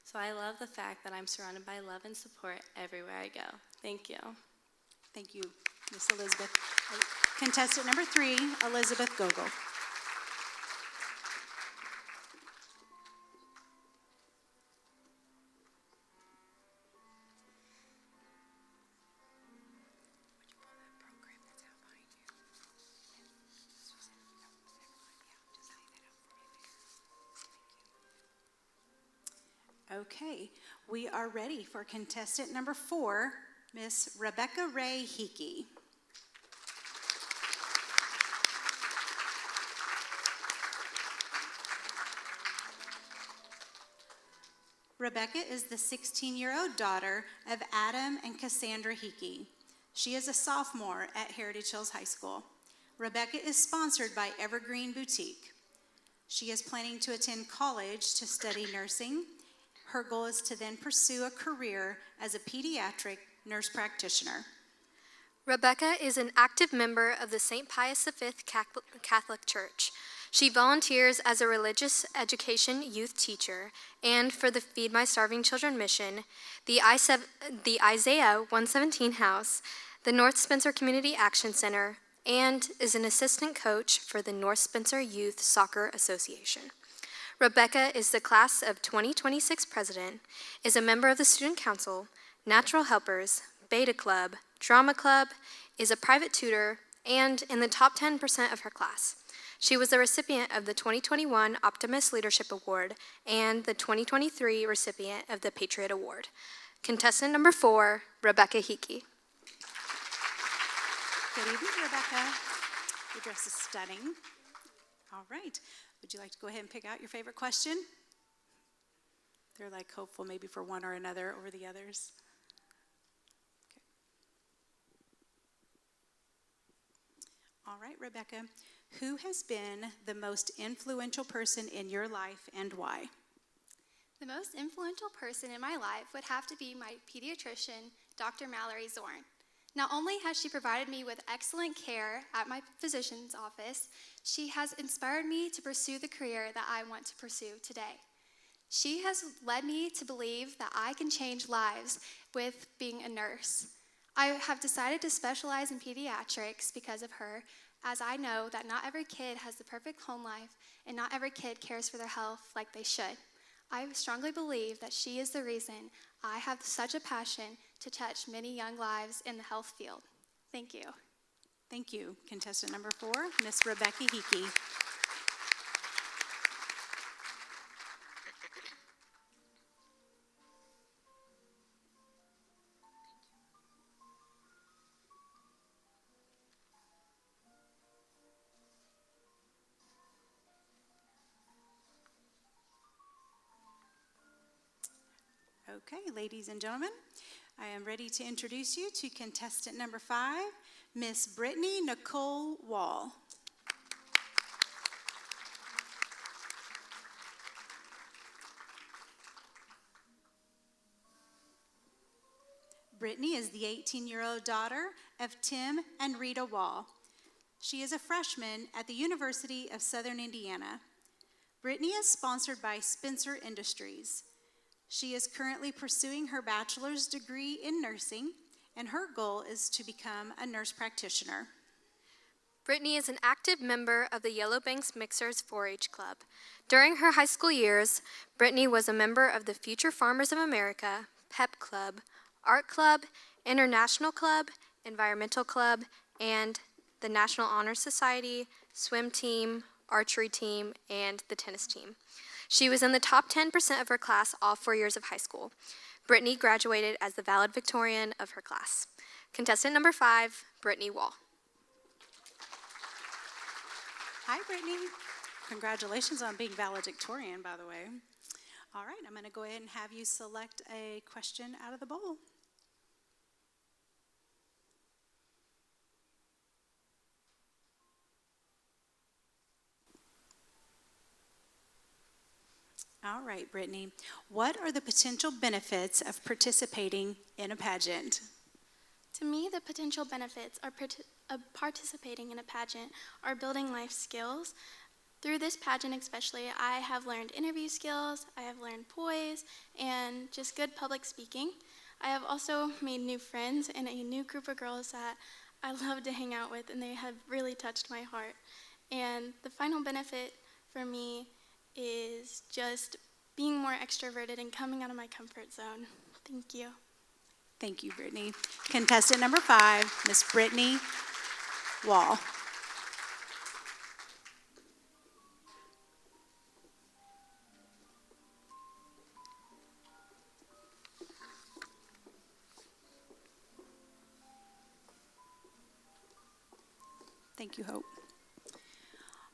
So I love the fact that I'm surrounded by love and support everywhere I go. Thank you. Thank you, Miss Elizabeth. Contestant number 3, Elizabeth Gogol. Okay, we are ready for contestant number 4, Miss Rebecca Ray Hickey. Rebecca is the 16-year-old daughter of Adam and Cassandra Hickey. She is a sophomore at Heritage Hills High School. Rebecca is sponsored by Evergreen Boutique. She is planning to attend college to study nursing. Her goal is to then pursue a career as a pediatric nurse practitioner. Rebecca is an active member of the St. Pius V Catholic Church. She volunteers as a religious education youth teacher and for the Feed My Starving Children mission, the Isaiah 117 House, the North Spencer Community Action Center, and is an assistant coach for the North Spencer Youth Soccer Association. Rebecca is the class of 2026 president, is a member of the Student Council, Natural Helpers, Beta Club, Drama Club, is a private tutor, and in the top 10% of her class. She was the recipient of the 2021 Optimist Leadership Award and the 2023 recipient of the Patriot Award. Contestant number 4, Rebecca Hickey. Good evening, Rebecca. Your dress is stunning. All right. Would you like to go ahead and pick out your favorite question? They're like hopeful maybe for one or another over the others. Okay. All right, Rebecca. Who has been the most influential person in your life and why? The most influential person in my life would have to be my pediatrician, Dr. Mallory Zorn. Not only has she provided me with excellent care at my physician's office, she has inspired me to pursue the career that I want to pursue today. She has led me to believe that I can change lives with being a nurse. I have decided to specialize in pediatrics because of her, as I know that not every kid has the perfect home life and not every kid cares for their health like they should. I strongly believe that she is the reason I have such a passion to touch many young lives in the health field. Thank you. Thank you. Contestant number 4, Miss Rebecca Hickey. Okay, ladies and gentlemen, I am ready to introduce you to contestant number 5, Miss Brittany Nicole Wall. Brittany is the 18-year-old daughter of Tim and Rita Wall. She is a freshman at the University of Southern Indiana. Brittany is sponsored by Spencer Industries. She is currently pursuing her bachelor's degree in nursing, and her goal is to become a nurse practitioner. Brittany is an active member of the Yellow Banks Mixers 4-H Club. During her high school years, Brittany was a member of the Future Farmers of America, Pep Club, Art Club, International Club, Environmental Club, and the National Honor Society, swim team, archery team, and the tennis team. She was in the top 10% of her class all 4 years of high school. Brittany graduated as the valedictorian of her class. Contestant number 5, Brittany Wall. Hi, Brittany. Congratulations on being valedictorian, by the way. All right, I'm going to go ahead and have you select a question out of the bowl. All right, Brittany. What are the potential benefits of participating in a pageant? To me, the potential benefits of participating in a pageant are building life skills. Through this pageant especially, I have learned interview skills, I have learned poise, and just good public speaking. I have also made new friends and a new group of girls that I love to hang out with, and they have really touched my heart. And the final benefit for me is just being more extroverted and coming out of my comfort zone. Thank you. Thank you, Brittany. Contestant number 5, Miss Brittany Wall. Thank you, Hope.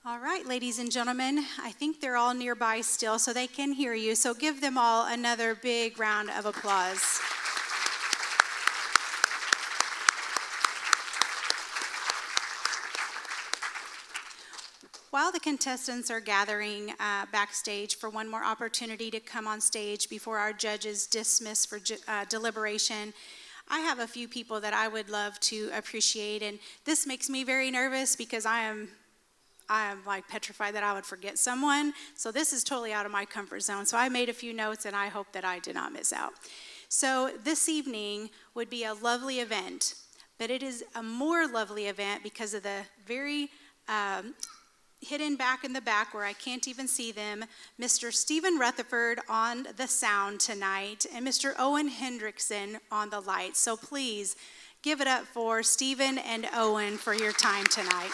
All right, ladies and gentlemen, I think they're all nearby still, so they can hear you. So give them all another big round of applause. While the contestants are gathering backstage for one more opportunity to come on stage before our judges dismiss for deliberation, I have a few people that I would love to appreciate, and this makes me very nervous because I am like petrified that I would forget someone. So this is totally out of my comfort zone. So I made a few notes, and I hope that I did not miss out. So this evening would be a lovely event, but it is a more lovely event because of the very hidden back in the back where I can't even see them, Mr. Stephen Rutherford on the sound tonight, and Mr. Owen Hendrickson on the lights. So please give it up for Stephen and Owen for your time tonight.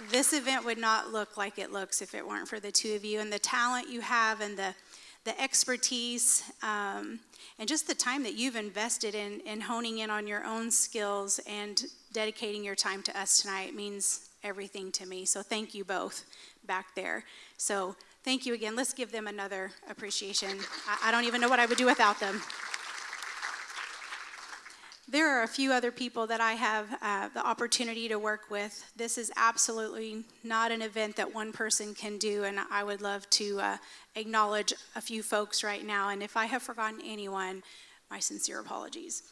This event would not look like it looks if it weren't for the two of you and the talent you have and the expertise and just the time that you've invested in honing in on your own skills and dedicating your time to us tonight means everything to me. So thank you both back there. So thank you again. Let's give them another appreciation. I don't even know what I would do without them. There are a few other people that I have the opportunity to work with. This is absolutely not an event that one person can do, and I would love to acknowledge a few folks right now. And if I have forgotten anyone, my sincere apologies.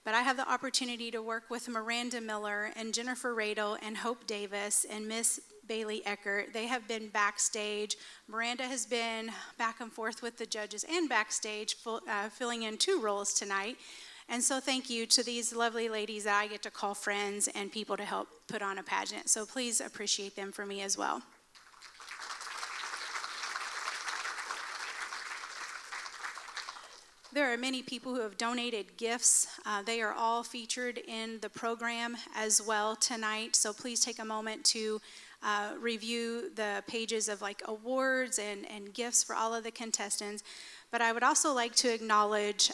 But I have the opportunity to work with Miranda Miller and Jennifer Radel and Hope Davis and Miss Bailey Eckert. They have been backstage. Miranda has been back and forth with the judges and backstage, filling in 2 roles tonight. And so thank you to these lovely ladies that I get to call friends and people to help put on a pageant. So please appreciate them for me as well. There are many people who have donated gifts. They are all featured in the program as well tonight. So please take a moment to review the pages of like awards and gifts for all of the contestants. But I would also like to acknowledge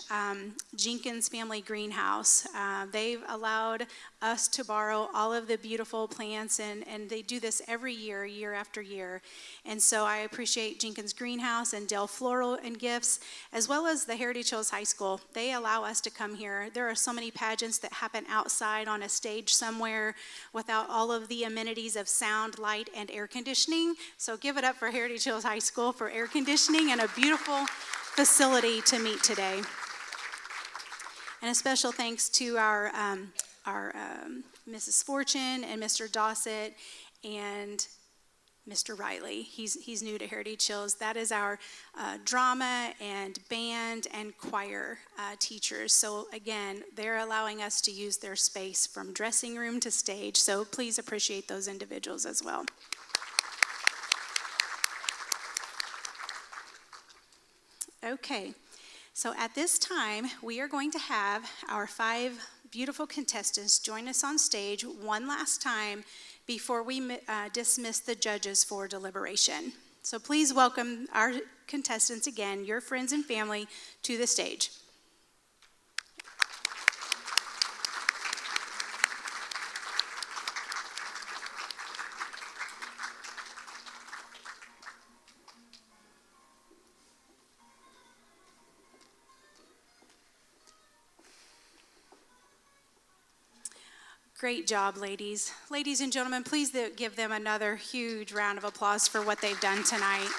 Jenkins Family Greenhouse. They've allowed us to borrow all of the beautiful plants, and they do this every year, year after year. And so I appreciate Jenkins Greenhouse and Dell Floral and Gifts, as well as the Heritage Hills High School. They allow us to come here. There are so many pageants that happen outside on a stage somewhere without all of the amenities of sound, light, and air conditioning. So give it up for Heritage Hills High School for air conditioning and a beautiful facility to meet today. And a special thanks to our Mrs. Fortune and Mr. Dossett and Mr. Riley. He's new to Heritage Hills. That is our drama and band and choir teachers. So again, they're allowing us to use their space from dressing room to stage. So please appreciate those individuals as well. Okay. So at this time, we are going to have our 5 beautiful contestants join us on stage one last time before we dismiss the judges for deliberation. So please welcome our contestants again, your friends and family, to the stage. Great job, ladies. Ladies and gentlemen, please give them another huge round of applause for what they've done tonight.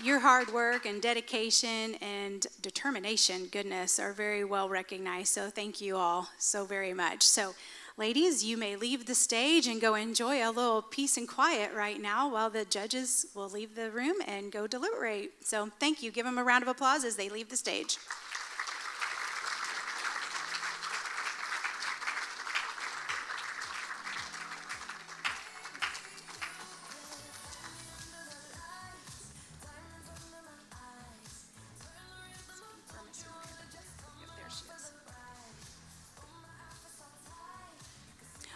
Your hard work and dedication and determination, goodness, are very well recognized. So thank you all so very much. So ladies, you may leave the stage and go enjoy a little peace and quiet right now while the judges will leave the room and go deliberate. So thank you. Give them a round of applause as they leave the stage.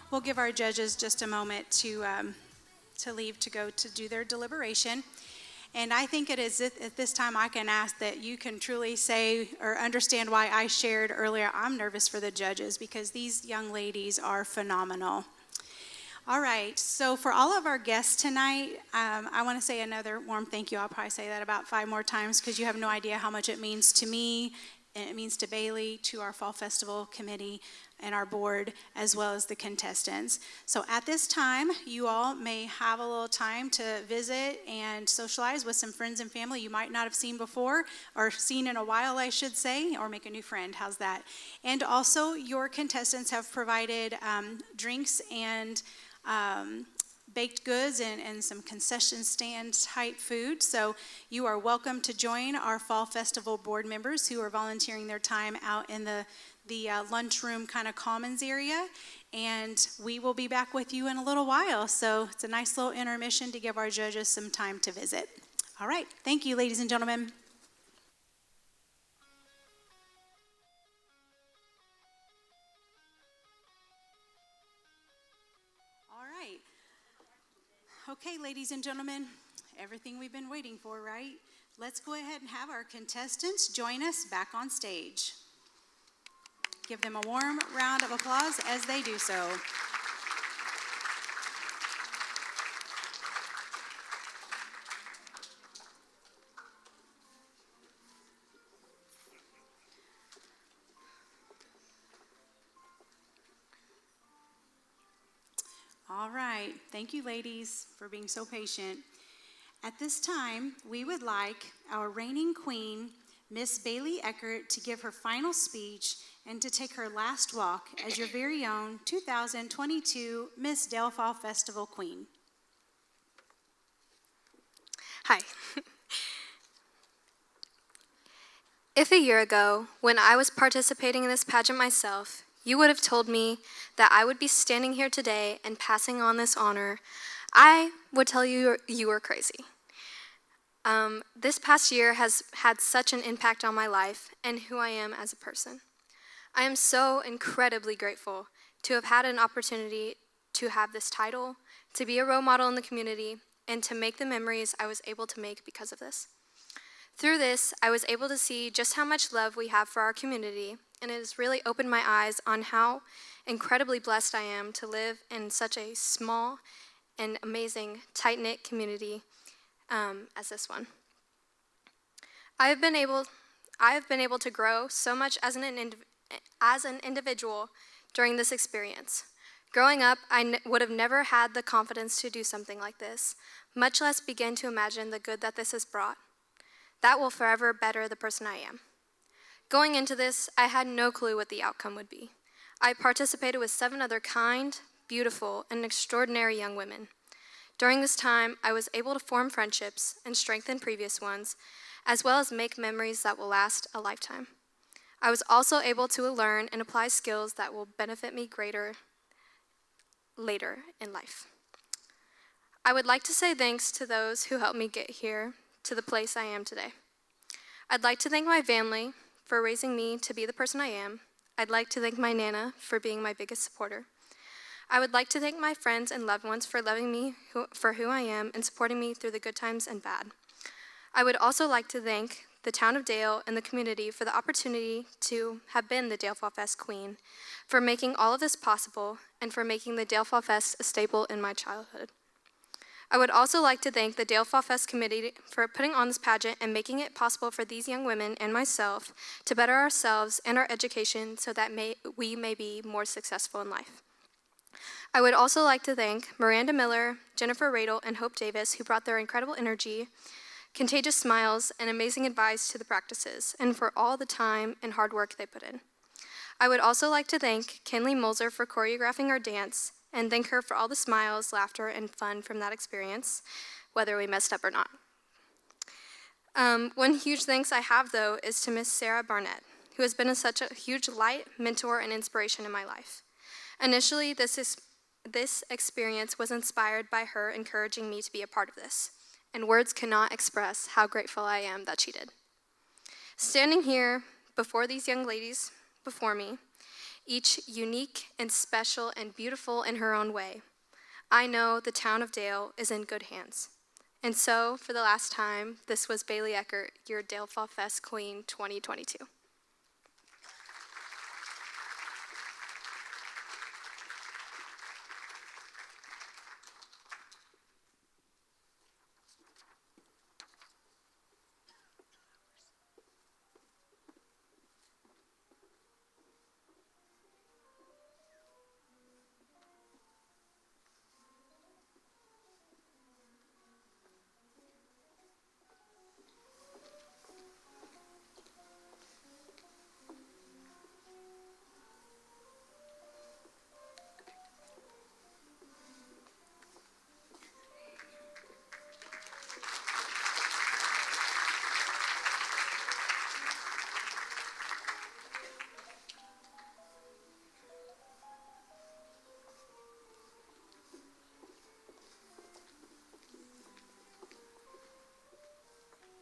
We'll give our judges just a moment to leave to go to do their deliberation. And I think it is at this time I can ask that you can truly say or understand why I shared earlier, I'm nervous for the judges because these young ladies are phenomenal. All right, so for all of our guests tonight, I want to say another warm thank you. I'll probably say that about 5 more times because you have no idea how much it means to me, and it means to Bailey, to our Fall Festival Committee, and our board, as well as the contestants. So at this time, you all may have a little time to visit and socialize with some friends and family you might not have seen before, or seen in a while, I should say, or make a new friend. How's that? And also, your contestants have provided drinks and baked goods and some concession stand type food. So you are welcome to join our Fall Festival board members who are volunteering their time out in the lunchroom kind of commons area. And we will be back with you in a little while. So it's a nice little intermission to give our judges some time to visit. All right. Thank you, ladies and gentlemen. Okay, ladies and gentlemen, everything we've been waiting for, right? Let's go ahead and have our contestants join us back on stage. Give them a warm round of applause as they do so. All right, thank you ladies for being so patient. At this time, we would like our reigning queen, Miss Bailey Eckert, to give her final speech and to take her last walk as your very own 2022 Miss Dale Fall Festival Queen. Hi. If a year ago, when I was participating in this pageant myself, you would have told me that I would be standing here today and passing on this honor, I would tell you you were crazy. This past year has had such an impact on my life and who I am as a person. I am so incredibly grateful to have had an opportunity to have this title, to be a role model in the community, and to make the memories I was able to make because of this. Through this, I was able to see just how much love we have for our community, and it has really opened my eyes on how incredibly blessed I am to live in such a small and amazing, tight-knit community as this one. I have been able to grow so much as an individual during this experience. Growing up, I would have never had the confidence to do something like this, much less begin to imagine the good that this has brought. That will forever better the person I am. Going into this, I had no clue what the outcome would be. I participated with 7 other kind, beautiful, and extraordinary young women. During this time, I was able to form friendships and strengthen previous ones, as well as make memories that will last a lifetime. I was also able to learn and apply skills that will benefit me greater later in life. I would like to say thanks to those who helped me get here to the place I am today. I'd like to thank my family for raising me to be the person I am. I'd like to thank my Nana for being my biggest supporter. I would like to thank my friends and loved ones for loving me for who I am and supporting me through the good times and bad. I would also like to thank the town of Dale and the community for the opportunity to have been the Dale Fall Fest queen, for making all of this possible, and for making the Dale Fall Fest a staple in my childhood. I would also like to thank the Dale Fall Fest committee for putting on this pageant and making it possible for these young women and myself to better ourselves and our education so that we may be more successful in life. I would also like to thank Miranda Miller, Jennifer Radel, and Hope Davis, who brought their incredible energy, contagious smiles, and amazing advice to the practices, and for all the time and hard work they put in. I would also like to thank Kenley Molzer for choreographing our dance, and thank her for all the smiles, laughter, and fun from that experience, whether we messed up or not. One huge thanks I have, though, is to Miss Sarah Barnett, who has been such a huge light, mentor, and inspiration in my life. Initially, this experience was inspired by her encouraging me to be a part of this, and words cannot express how grateful I am that she did. Standing here before these young ladies before me, each unique and special and beautiful in her own way, I know the town of Dale is in good hands. And so, for the last time, this was Bailey Eckert, your Dale Fall Fest Queen 2022.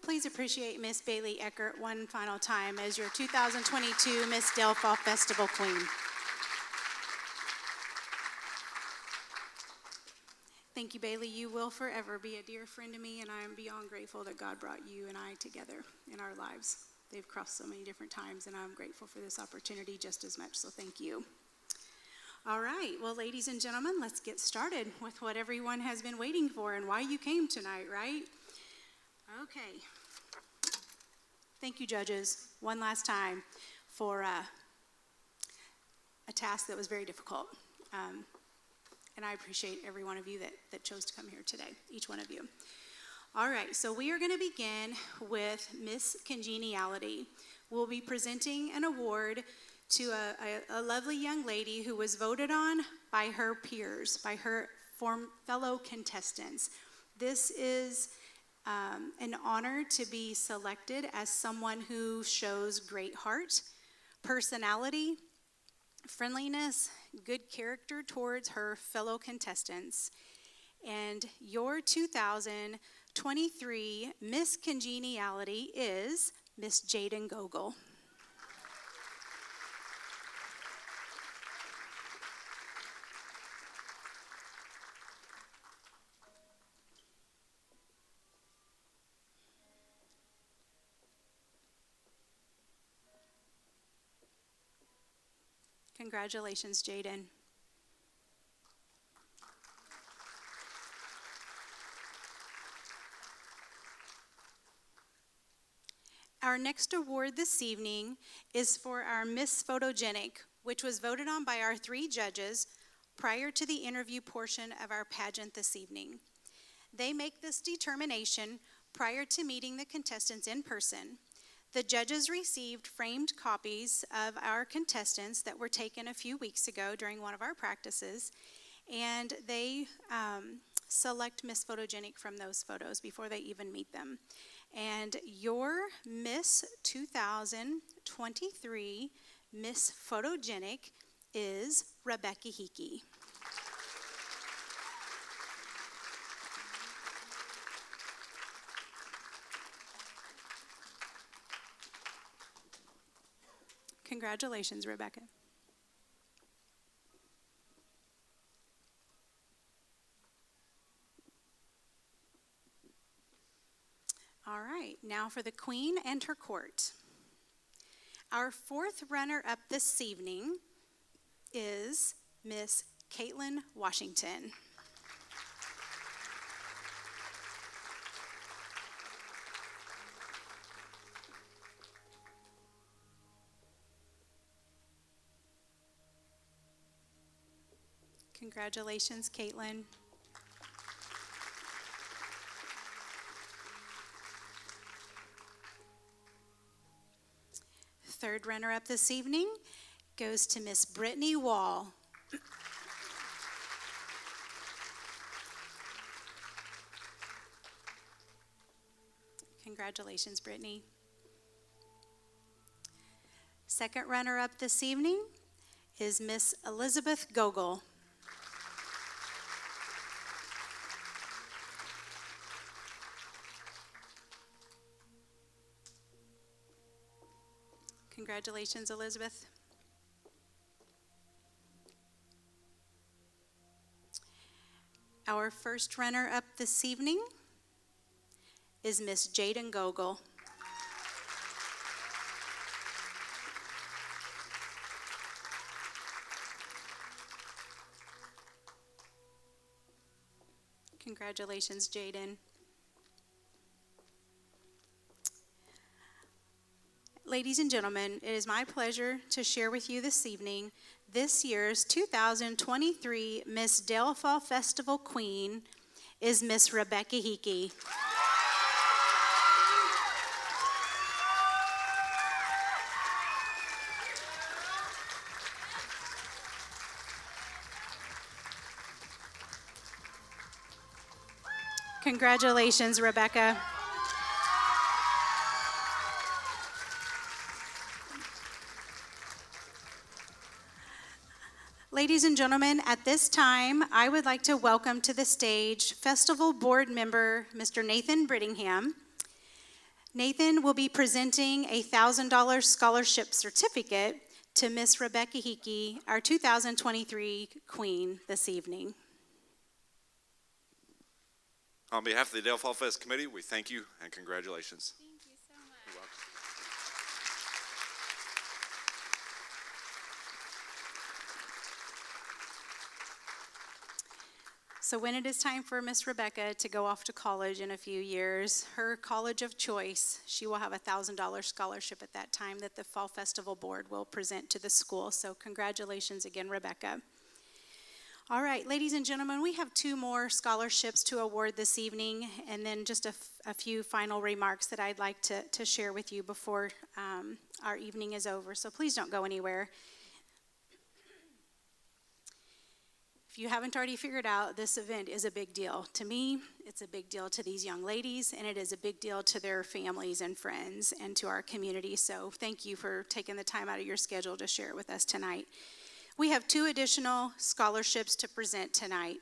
Please appreciate Miss Bailey Eckert one final time as your 2022 Miss Dale Fall Festival Queen. Thank you, Bailey. You will forever be a dear friend to me, and I am beyond grateful that God brought you and I together in our lives. They've crossed so many different times, and I'm grateful for this opportunity just as much, so thank you. All right, well, ladies and gentlemen, let's get started with what everyone has been waiting for and why you came tonight, right? Okay. Thank you, judges, one last time for a task that was very difficult. And I appreciate every one of you that chose to come here today, each one of you. All right, so we are going to begin with Miss Congeniality. We'll be presenting an award to a lovely young lady who was voted on by her peers, by her fellow contestants. This is an honor to be selected as someone who shows great heart, personality, friendliness, good character towards her fellow contestants. And your 2023 Miss Congeniality is Miss Jaden Gogol. Congratulations, Jaden. Our next award this evening is for our Miss Photogenic, which was voted on by our 3 judges prior to the interview portion of our pageant this evening. They make this determination prior to meeting the contestants in person. The judges received framed copies of our contestants that were taken a few weeks ago during one of our practices, and they select Miss Photogenic from those photos before they even meet them. And your Miss 2023 Miss Photogenic is Rebecca Hickey. Congratulations, Rebecca. All right, now for the Queen and her court. Our 4th runner-up this evening is Miss Kaitlyn Washington. Congratulations, Kaitlyn. Third runner-up this evening goes to Miss Brittany Wall. Congratulations, Brittany. Second runner-up this evening is Miss Elizabeth Gogol. Congratulations, Elizabeth. Our first runner-up this evening is Miss Jaden Gogol. Congratulations, Jaden. Ladies and gentlemen, it is my pleasure to share with you this evening this year's 2023 Miss Dale Fall Festival Queen is Miss Rebecca Hickey. Congratulations, Rebecca. Ladies and gentlemen, at this time, I would like to welcome to the stage Festival Board Member, Mr. Nathan Brittingham. Nathan will be presenting a $1,000 scholarship certificate to Miss Rebecca Hickey, our 2023 Queen, this evening. On behalf of the Dale Fall Fest Committee, we thank you and congratulations. Thank you so much. You're welcome. So when it is time for Miss Rebecca to go off to college in a few years, her college of choice, she will have a $1,000 scholarship at that time that the Fall Festival Board will present to the school. So congratulations again, Rebecca. All right, ladies and gentlemen, we have 2 more scholarships to award this evening, and then just a few final remarks that I'd like to share with you before our evening is over. So please don't go anywhere. If you haven't already figured out, this event is a big deal. To me, it's a big deal to these young ladies, and it is a big deal to their families and friends and to our community. So thank you for taking the time out of your schedule to share it with us tonight. We have 2 additional scholarships to present tonight.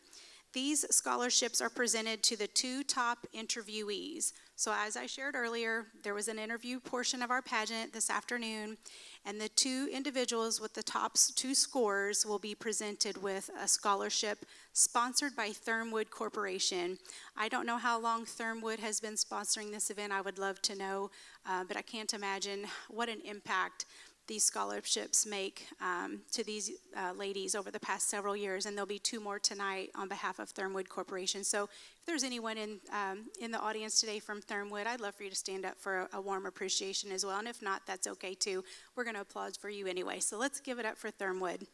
These scholarships are presented to the 2 top interviewees. So as I shared earlier, there was an interview portion of our pageant this afternoon, and the 2 individuals with the top 2 scores will be presented with a scholarship sponsored by Thermwood Corporation. I don't know how long Thermwood has been sponsoring this event. I would love to know, but I can't imagine what an impact these scholarships make to these ladies over the past several years, and there'll be 2 more tonight on behalf of Thurmwood Corporation. So if there's anyone in the audience today from Thurmwood, I'd love for you to stand up for a warm appreciation as well, and if not, that's okay too. We're going to applaud for you anyway, so let's give it up for Thurmwood.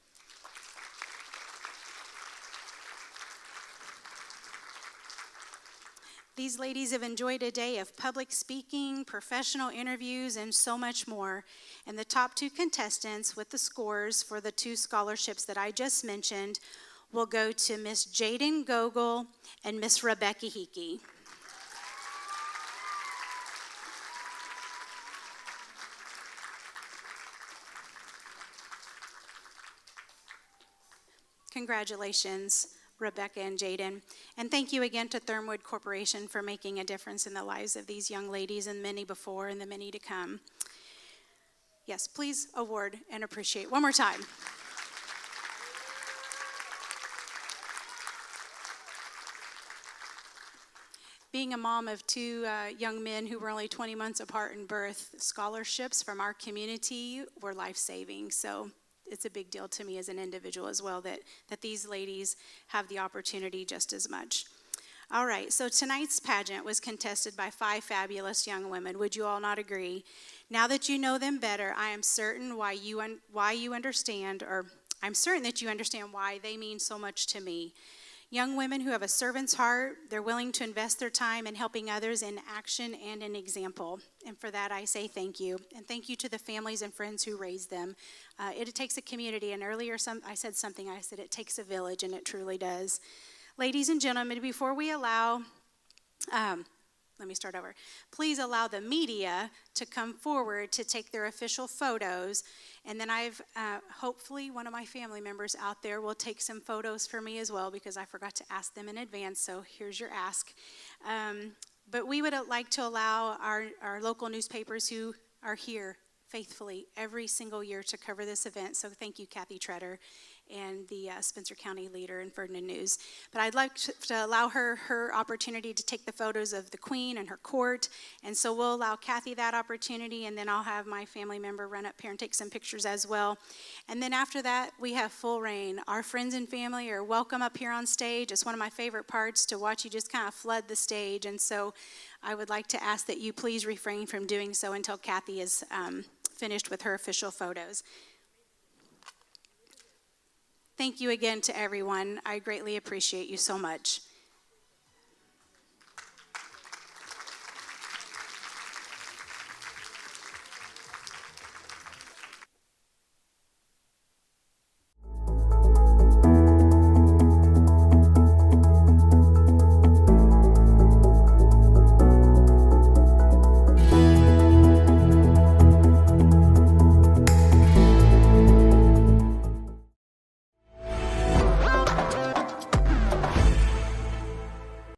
These ladies have enjoyed a day of public speaking, professional interviews, and so much more. And the top 2 contestants with the scores for the 2 scholarships that I just mentioned will go to Miss Jaden Gogol and Miss Rebecca Hickey. Congratulations, Rebecca and Jaden. And thank you again to Thurmwood Corporation for making a difference in the lives of these young ladies and many before and the many to come. Yes, please award and appreciate one more time. Being a mom of 2 young men who were only 20 months apart in birth, scholarships from our community were life-saving. So it's a big deal to me as an individual as well that these ladies have the opportunity just as much. All right, so tonight's pageant was contested by 5 fabulous young women. Would you all not agree? Now that you know them better, I am certain I'm certain that you understand why they mean so much to me. Young women who have a servant's heart, they're willing to invest their time in helping others in action and in example. And for that, I say thank you. And thank you to the families and friends who raised them. It takes a community, and earlier I said it takes a village, and it truly does. Ladies and gentlemen, before we allow, please allow the media to come forward to take their official photos. And then hopefully one of my family members out there will take some photos for me as well, because I forgot to ask them in advance, so here's your ask. But we would like to allow our local newspapers who are here faithfully every single year to cover this event. So thank you, Kathy Treader and the Spencer County Leader and Ferdinand News. But I'd like to allow her opportunity to take the photos of the Queen and her court. And so we'll allow Kathy that opportunity, and then I'll have my family member run up here and take some pictures as well. And then after that, we have full reign. Our friends and family are welcome up here on stage. It's one of my favorite parts to watch you just kind of flood the stage. And so I would like to ask that you please refrain from doing so until Kathy is finished with her official photos. Thank you again to everyone. I greatly appreciate you so much.